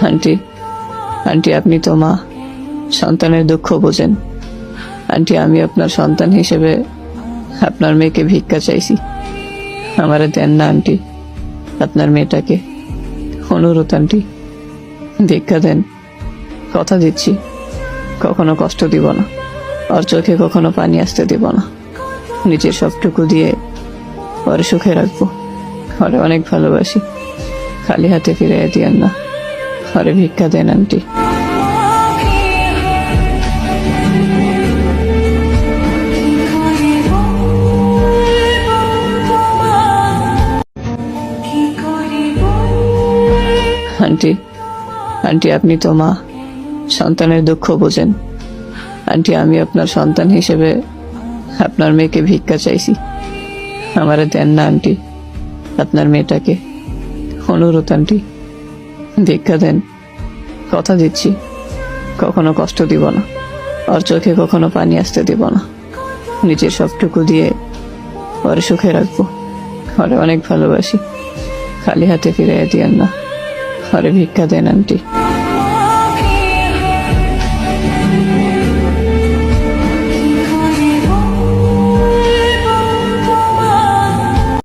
Aunty, aunty আপনি তো মা, সন্তানের দুঃখ বোঝেন। আন্টি আমি আপনার সন্তান হিসেবে আপনার মেয়েকে ভিক্ষা চাইছি, আমারে দেন না আন্টি, আপনার মেয়েটাকে অনুরোধ আন্টি, ভিক্ষা দেন। কথা দিচ্ছি কখনো কষ্ট দিব না, ওর চোখে কখনো পানি আসতে দিব না, নিজের সবটুকু দিয়ে ওরে সুখে রাখবো। ওরে অনেক ভালোবাসি, খালি হাতে ফিরে দিয়েন না, ওরে ভিক্ষা দেন আন্টি। আন্টি, আন্টি আপনি তো মা, সন্তানের দুঃখ বোঝেন। আন্টি আমি আপনার সন্তান হিসেবে আপনার মেয়েকে ভিক্ষা চাইছি, আমারে দেন না আন্টি, আপনার মেয়েটাকে অনুরোধ আন্টি, ভিক্ষা দেন। কথা দিচ্ছি কখনো কষ্ট দিব না, ওর চোখে কখনো পানি আসতে দিব না, নিজের সবটুকু দিয়ে ওরে সুখে রাখবো। ওরে অনেক ভালোবাসি, খালি হাতে ফিরে দিয়েন না, ওরে ভিক্ষা দেন আন্টি।